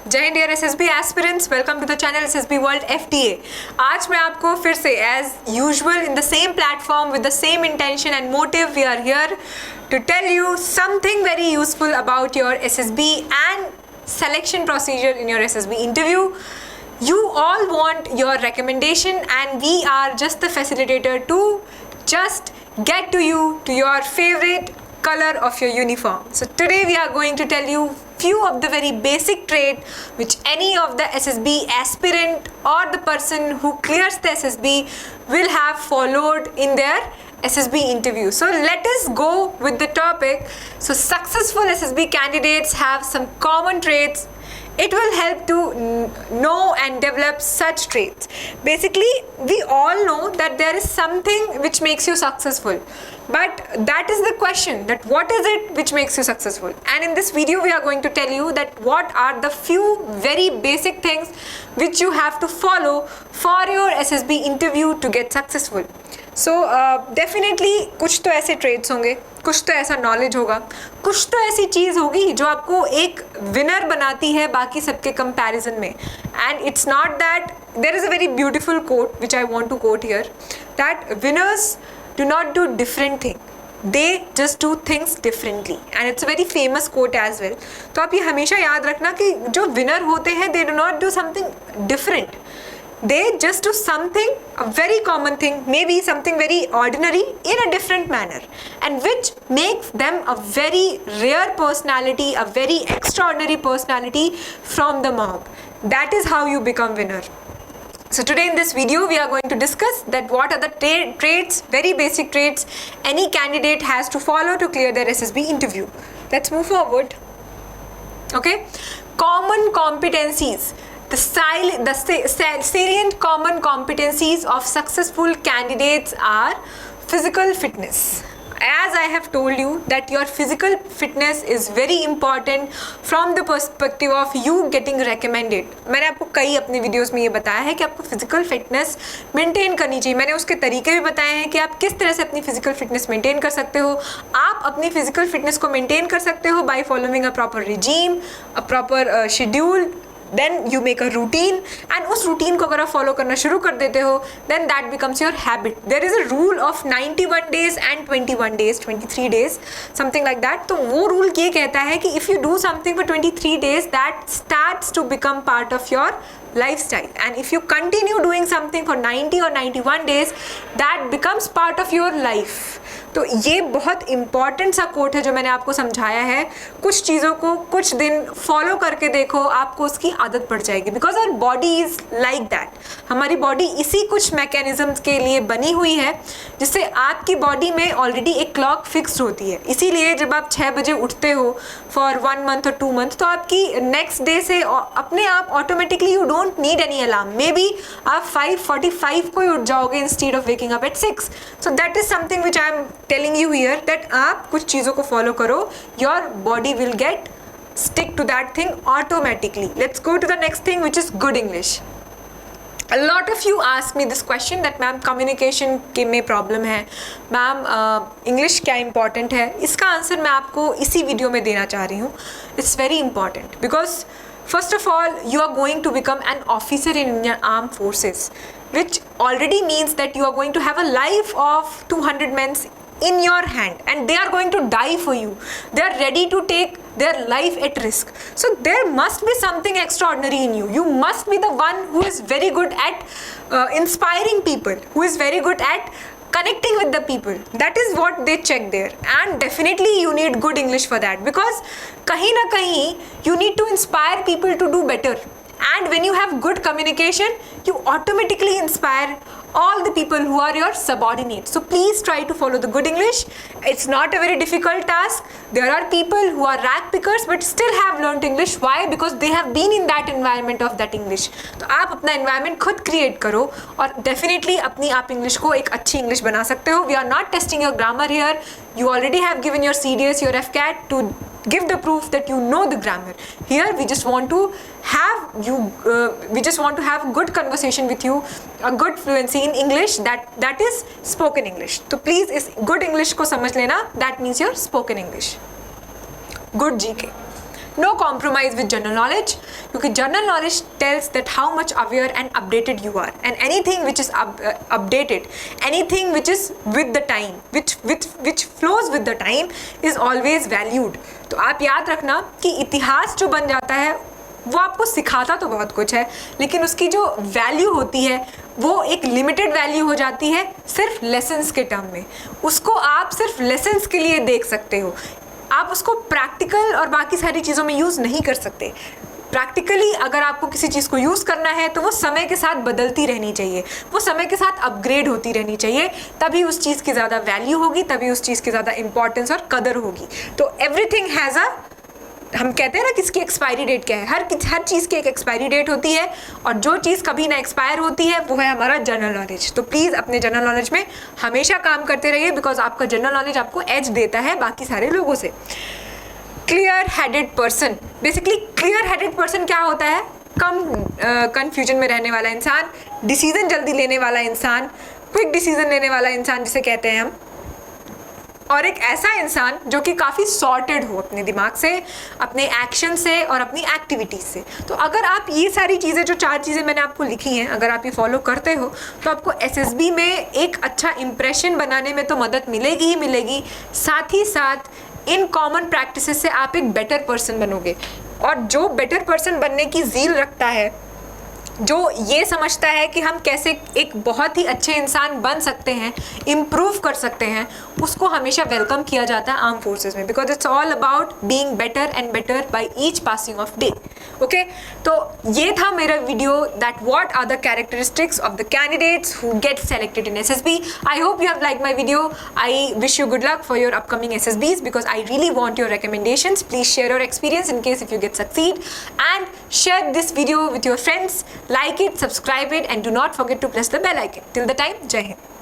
जय हिंद dear SSB aspirants, welcome to the channel SSB world FDA. आज मैं आपको फिर से as usual in the same platform with the same intention and motive we are here to tell you something very useful about your SSB and selection procedure in your SSB interview. You all want your recommendation and we are just the facilitator to just get to you to your favorite color of your uniform. So today we are going to tell you few of the very basic trait which any of the SSB aspirant or the person who clears the SSB will have followed in their SSB interview. So let us go with the topic. So successful SSB candidates have some common traits. It will help to know and develop such traits. Basically, we all know that there is something which makes you successful. But that is the question, that what is it which makes you successful? And in this video, we are going to tell you that what are the few very basic things which you have to follow for your SSB interview to get successful. So definitely कुछ तो ऐसे traits होंगे, कुछ तो ऐसा knowledge होगा, कुछ तो ऐसी चीज़ होगी जो आपको एक winner बनाती है बाकी सबके comparison में. And it's not that there is a very beautiful quote which I want to quote here, that winners do not do different thing, they just do things differently. And it's a very famous quote as well. तो आप ये हमेशा याद रखना कि जो winner होते हैं they do not do something different. They just do something, a very common thing, maybe something very ordinary in a different manner, and which makes them a very rare personality, a very extraordinary personality from the mob. That is how you become winner. So today in this video we are going to discuss that what are the traits, very basic traits any candidate has to follow to clear their SSB interview. Let's move forward. Okay, common competencies. The salient common competencies of successful candidates are physical fitness. As I have told you that your physical fitness is very important from the perspective of you getting recommended. मैंने आपको कई अपने videos में ये बताया है कि आपको फिजिकल फिटनेस मेंटेन करनी चाहिए. मैंने उसके तरीके भी बताए हैं कि आप किस तरह से अपनी फिजिकल फिटनेस मेंटेन कर सकते हो. आप अपनी फिजिकल फिटनेस को मेंटेन कर सकते हो by following a proper regime, a proper schedule. Then you make a routine, and उस routine को अगर आप follow करना शुरू कर देते हो, then that becomes your habit. There is a rule of 91 days and 21 days, 23 days, something like that. तो वो rule ये कहता है कि if you do something for 23 days, that starts to become part of your lifestyle, and if you continue doing something for 90 or 91 days, that becomes part of your life. तो ये बहुत important सा coat है जो मैंने आपको समझाया है. कुछ चीज़ों को कुछ दिन फॉलो करके देखो, आपको उसकी आदत पड़ जाएगी. Because our body is like that. हमारी बॉडी इसी कुछ मैकेनिज्म्स के लिए बनी हुई है जिससे आपकी बॉडी में ऑलरेडी एक क्लॉक फिक्स्ड होती है. इसीलिए जब आप 6 बजे उठते हो फॉर 1 मंथ और 2 मंथ, तो आपकी नेक्स्ट डे से अपने आप automatically you don't need any alarm. May be आप 5:45 को ही उठ जाओगे instead of waking up at 6. So that is something which I am telling you here that आप कुछ चीज़ों को फॉलो करो, your body will get stick to that thing automatically. Let's go to the next thing which is good English. A lot of you ask me this question that ma'am communication के में problem है, ma'am English क्या important है. इसका answer मैं आपको इसी video में देना चाह रही हूँ. It's very important because first of all you are going to become an officer in Indian armed forces, which already means that you are going to have a life of 200 men in your hand, and they are going to die for you. They are ready to take their life at risk. So there must be something extraordinary in you. You must be the one who is very good at inspiring people, who is very good at connecting with the people. That is what they check there, and definitely you need good English for that, because kahin na kahin you need to inspire people to do better. And when you have good communication, you automatically inspire all the people who are your subordinates. So please try to follow the good English. It's not a very difficult task. There are people who are rank pickers but still have learnt English. Why? Because they have been in that environment of that English. तो आप अपना environment खुद create करो और definitely अपनी आप English को एक अच्छी English बना सकते हो. We are not testing your grammar here. You already have given your CDS, your FCAT to give the proof that you know the grammar. Here we just want to have you we just want to have good conversation with you, a good fluency in English, that is spoken English. तो please इस good English को समझ लेना. That means your spoken English. Good GK. No compromise with general knowledge, क्योंकि general knowledge tells that how much aware and updated you are, and anything which is updated, anything which is with the time, which flows with the time is always valued. तो आप याद रखना कि इतिहास जो बन जाता है वो आपको सिखाता तो बहुत कुछ है, लेकिन उसकी जो वैल्यू होती है वो एक लिमिटेड वैल्यू हो जाती है सिर्फ लेसन्स के टर्म में। उसको आप सिर्फ लेसन्स के लिए देख सकते हो, आप उसको प्रैक्टिकल और बाकी सारी चीज़ों में यूज़ नहीं कर सकते। प्रैक्टिकली अगर आपको किसी चीज़ को यूज़ करना है तो वो समय के साथ बदलती रहनी चाहिए, वो समय के साथ अपग्रेड होती रहनी चाहिए, तभी उस चीज़ की ज़्यादा वैल्यू होगी, तभी उस चीज़ की ज़्यादा इंपॉर्टेंस और कदर होगी। तो एवरीथिंग हैज़ अ, हम कहते हैं ना किसकी एक्सपायरी डेट क्या है, हर चीज़ की एक एक्सपायरी डेट होती है, और जो चीज़ कभी ना एक्सपायर होती है वो है हमारा जनरल नॉलेज। तो प्लीज़ अपने जनरल नॉलेज में हमेशा काम करते रहिए, बिकॉज आपका जनरल नॉलेज आपको एज देता है बाकी सारे लोगों से। Clear headed person, basically clear headed person क्या होता है? कम कन्फ्यूजन में रहने वाला इंसान, डिसीजन जल्दी लेने वाला इंसान, क्विक डिसीजन लेने वाला इंसान जिसे कहते हैं हम, और एक ऐसा इंसान जो कि काफ़ी सॉर्टेड हो अपने दिमाग से, अपने एक्शन से और अपनी एक्टिविटीज़ से। तो अगर आप ये सारी चीज़ें, जो 4 चीज़ें मैंने आपको लिखी हैं, अगर आप ये फॉलो करते हो तो आपको एसएसबी में एक अच्छा इंप्रेशन बनाने में तो मदद मिलेगी ही मिलेगी, साथ ही साथ इन कॉमन प्रैक्टिसेस से आप एक बेटर पर्सन बनोगे। और जो बेटर पर्सन बनने की ज़ील रखता है, जो ये समझता है कि हम कैसे एक बहुत ही अच्छे इंसान बन सकते हैं, इम्प्रूव कर सकते हैं, उसको हमेशा वेलकम किया जाता है आर्म फोर्सेस में, because it's all about being better and better by each passing of day. Okay, तो ये था मेरा video, that what are the characteristics of the candidates who get selected in SSB. I hope you have like my video. I wish you good luck for your upcoming SSBs, because I really want your recommendations. Please share your experience in case if you get succeed, and share this video with your friends. Like it, subscribe it, and do not forget to press the bell icon. Till the time, Jai Hind.